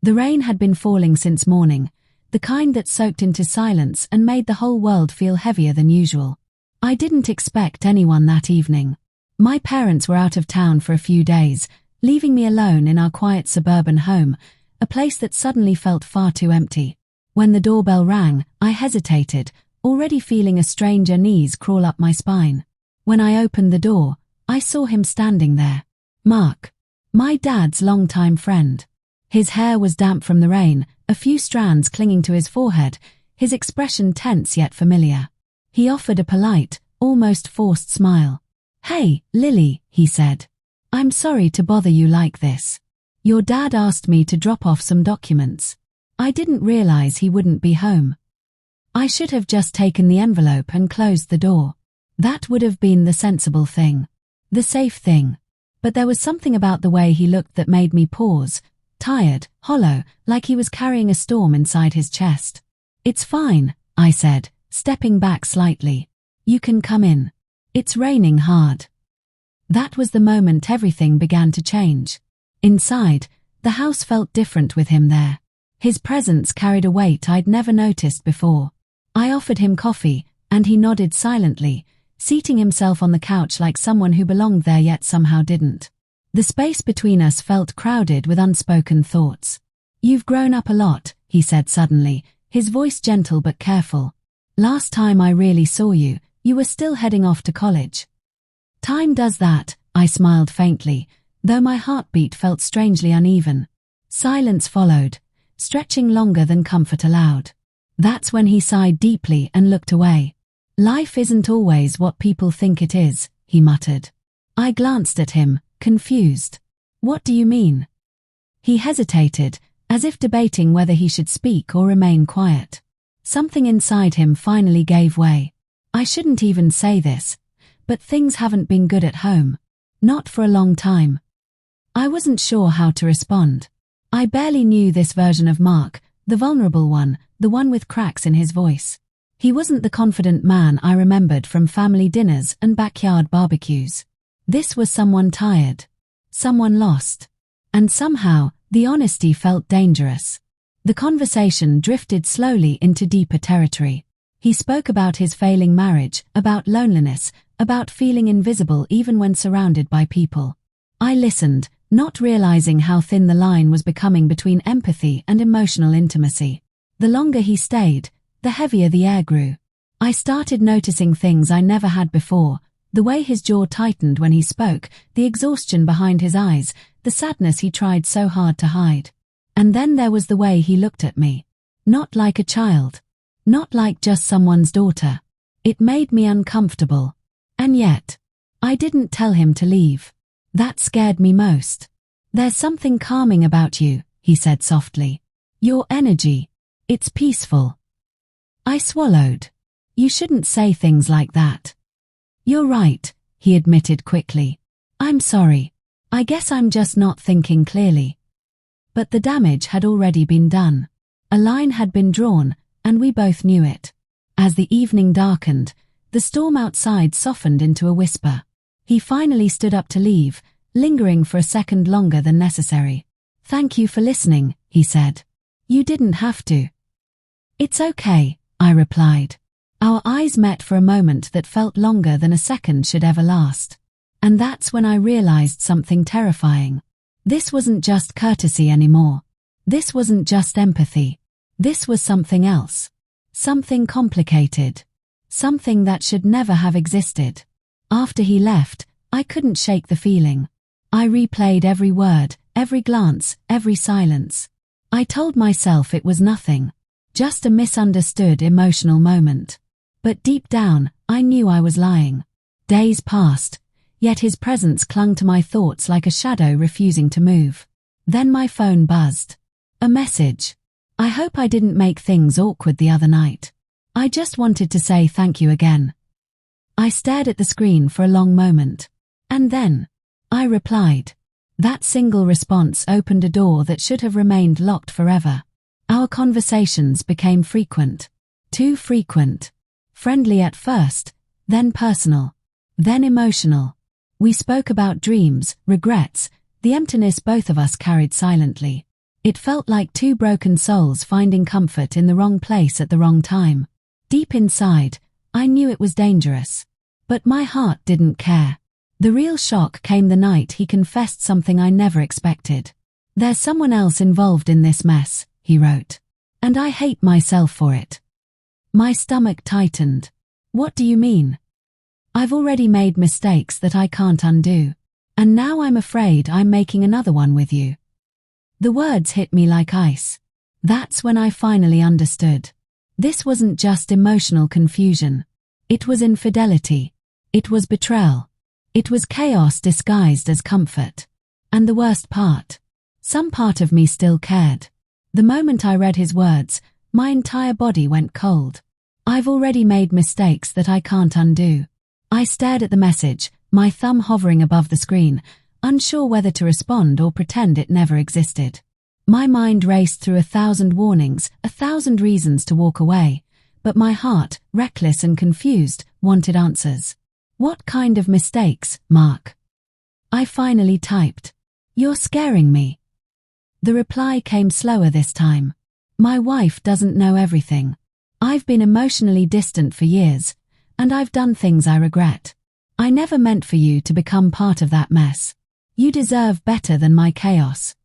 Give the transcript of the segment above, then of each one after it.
The rain had been falling since morning, the kind that soaked into silence and made the whole world feel heavier than usual. I didn't expect anyone that evening. My parents were out of town for a few days, leaving me alone in our quiet suburban home, a place that suddenly felt far too empty. When the doorbell rang, I hesitated, already feeling a strange unease crawl up my spine. When I opened the door, I saw him standing there. Mark. My dad's longtime friend. His hair was damp from the rain, a few strands clinging to his forehead, his expression tense yet familiar. He offered a polite, almost forced smile. "Hey, Lily," he said. "I'm sorry to bother you like this. Your dad asked me to drop off some documents. I didn't realize he wouldn't be home. I should have just taken the envelope and closed the door. That would have been the sensible thing. The safe thing." But there was something about the way he looked that made me pause, tired, hollow, like he was carrying a storm inside his chest. "It's fine," I said, stepping back slightly. "You can come in. It's raining hard." That was the moment everything began to change. Inside, the house felt different with him there. His presence carried a weight I'd never noticed before. I offered him coffee, and he nodded silently, seating himself on the couch like someone who belonged there yet somehow didn't. The space between us felt crowded with unspoken thoughts. "You've grown up a lot," he said suddenly, his voice gentle but careful. "Last time I really saw you, you were still heading off to college." "Time does that," I smiled faintly, though my heartbeat felt strangely uneven. Silence followed, stretching longer than comfort allowed. That's when he sighed deeply and looked away. "Life isn't always what people think it is," he muttered. I glanced at him, confused. "What do you mean?" He hesitated, as if debating whether he should speak or remain quiet. Something inside him finally gave way. "I shouldn't even say this, but things haven't been good at home. Not for a long time." I wasn't sure how to respond. I barely knew this version of Mark, the vulnerable one, the one with cracks in his voice. He wasn't the confident man I remembered from family dinners and backyard barbecues. This was someone tired, someone lost. And somehow, the honesty felt dangerous. The conversation drifted slowly into deeper territory. He spoke about his failing marriage, about loneliness, about feeling invisible even when surrounded by people. I listened, not realizing how thin the line was becoming between empathy and emotional intimacy. The longer he stayed, the heavier the air grew. I started noticing things I never had before, the way his jaw tightened when he spoke, the exhaustion behind his eyes, the sadness he tried so hard to hide. And then there was the way he looked at me. Not like a child. Not like just someone's daughter. It made me uncomfortable. And yet, I didn't tell him to leave. That scared me most. "There's something calming about you," he said softly. "Your energy. It's peaceful." I swallowed. "You shouldn't say things like that." "You're right," he admitted quickly. "I'm sorry. I guess I'm just not thinking clearly." But the damage had already been done. A line had been drawn, and we both knew it. As the evening darkened, the storm outside softened into a whisper. He finally stood up to leave, lingering for a second longer than necessary. "Thank you for listening," he said. "You didn't have to." "It's okay," I replied. Our eyes met for a moment that felt longer than a second should ever last. And that's when I realized something terrifying. This wasn't just courtesy anymore. This wasn't just empathy. This was something else. Something complicated. Something that should never have existed. After he left, I couldn't shake the feeling. I replayed every word, every glance, every silence. I told myself it was nothing. Just a misunderstood emotional moment. But deep down, I knew I was lying. Days passed, yet his presence clung to my thoughts like a shadow refusing to move. Then my phone buzzed. A message. "I hope I didn't make things awkward the other night. I just wanted to say thank you again." I stared at the screen for a long moment. And then, I replied. That single response opened a door that should have remained locked forever. Our conversations became frequent. Too frequent. Friendly at first, then personal, then emotional. We spoke about dreams, regrets, the emptiness both of us carried silently. It felt like two broken souls finding comfort in the wrong place at the wrong time. Deep inside, I knew it was dangerous. But my heart didn't care. The real shock came the night he confessed something I never expected. "There's someone else involved in this mess," he wrote. "And I hate myself for it." My stomach tightened. "What do you mean?" "I've already made mistakes that I can't undo. And now I'm afraid I'm making another one with you." The words hit me like ice. That's when I finally understood. This wasn't just emotional confusion. It was infidelity. It was betrayal. It was chaos disguised as comfort. And the worst part, some part of me still cared. The moment I read his words, my entire body went cold. "I've already made mistakes that I can't undo." I stared at the message, my thumb hovering above the screen, unsure whether to respond or pretend it never existed. My mind raced through 1,000 warnings, 1,000 reasons to walk away, but my heart, reckless and confused, wanted answers. "What kind of mistakes, Mark?" I finally typed. "You're scaring me." The reply came slower this time. "My wife doesn't know everything. I've been emotionally distant for years, and I've done things I regret. I never meant for you to become part of that mess. You deserve better than my chaos."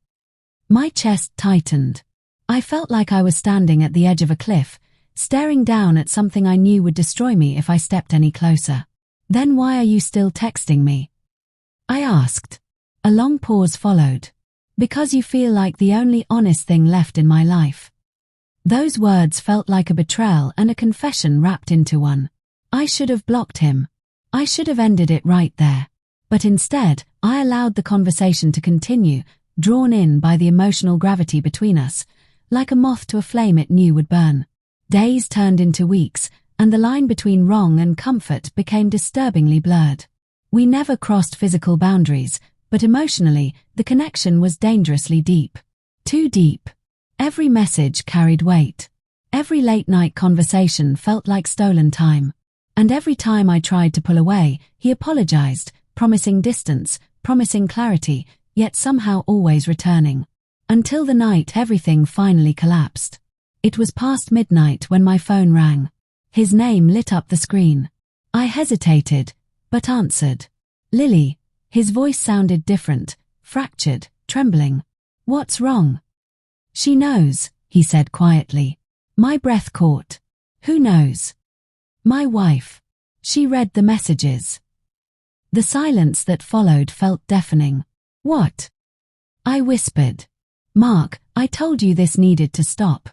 My chest tightened. I felt like I was standing at the edge of a cliff, staring down at something I knew would destroy me if I stepped any closer. "Then why are you still texting me?" I asked. A long pause followed. "Because you feel like the only honest thing left in my life." Those words felt like a betrayal and a confession wrapped into one. I should have blocked him. I should have ended it right there. But instead, I allowed the conversation to continue, drawn in by the emotional gravity between us, like a moth to a flame it knew would burn. Days turned into weeks, and the line between wrong and comfort became disturbingly blurred. We never crossed physical boundaries, but emotionally, the connection was dangerously deep. Too deep. Every message carried weight. Every late-night conversation felt like stolen time. And every time I tried to pull away, he apologized, promising distance, promising clarity, yet somehow always returning. Until the night everything finally collapsed. It was past midnight when my phone rang. His name lit up the screen. I hesitated, but answered. "Lily." His voice sounded different, fractured, trembling. "What's wrong?" "She knows," he said quietly. My breath caught. "Who knows?" "My wife. She read the messages." The silence that followed felt deafening. "What?" I whispered. "Mark, I told you this needed to stop."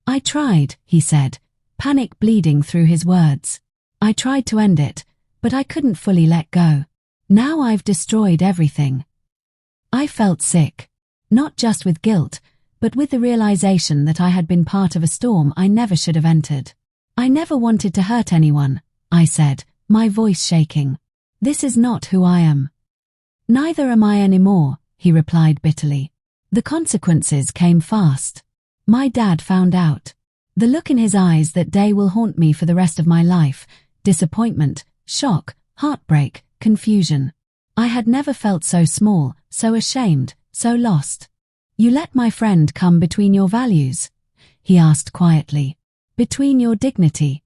"I tried," he said, panic bleeding through his words. "I tried to end it, but I couldn't fully let go. Now I've destroyed everything." I felt sick. Not just with guilt, but with the realization that I had been part of a storm I never should have entered. "I never wanted to hurt anyone," I said, my voice shaking. "This is not who I am." "Neither am I anymore," he replied bitterly. The consequences came fast. My dad found out. The look in his eyes that day will haunt me for the rest of my life. Disappointment, shock, heartbreak, confusion. I had never felt so small, so ashamed, so lost. "You let my friend come between your values?" he asked quietly. "Between your dignity?"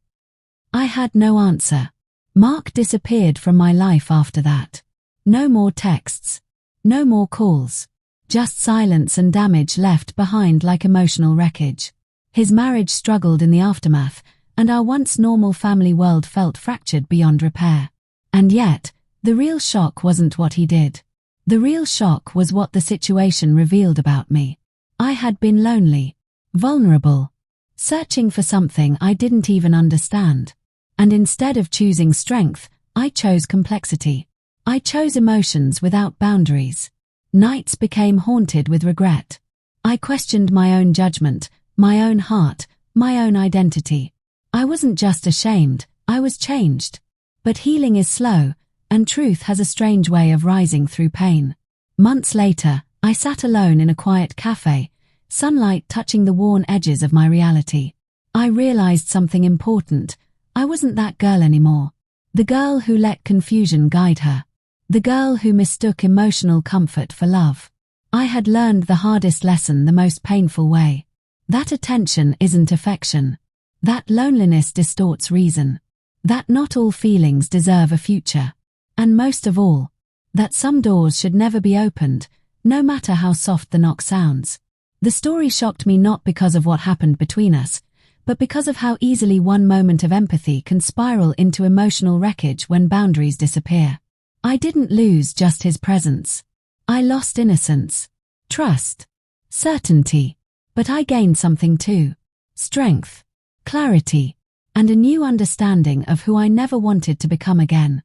I had no answer. Mark disappeared from my life after that. No more texts. No more calls. Just silence and damage left behind like emotional wreckage. His marriage struggled in the aftermath, and our once normal family world felt fractured beyond repair. And yet, the real shock wasn't what he did. The real shock was what the situation revealed about me. I had been lonely, vulnerable, searching for something I didn't even understand. And instead of choosing strength, I chose complexity. I chose emotions without boundaries. Nights became haunted with regret. I questioned my own judgment, my own heart, my own identity. I wasn't just ashamed, I was changed. But healing is slow, and truth has a strange way of rising through pain. Months later, I sat alone in a quiet cafe, sunlight touching the worn edges of my reality. I realized something important. I wasn't that girl anymore. The girl who let confusion guide her. The girl who mistook emotional comfort for love. I had learned the hardest lesson the most painful way. That attention isn't affection. That loneliness distorts reason. That not all feelings deserve a future. And most of all, that some doors should never be opened, no matter how soft the knock sounds. The story shocked me not because of what happened between us, but because of how easily one moment of empathy can spiral into emotional wreckage when boundaries disappear. I didn't lose just his presence. I lost innocence, trust, certainty. But I gained something too. Strength, clarity, and a new understanding of who I never wanted to become again.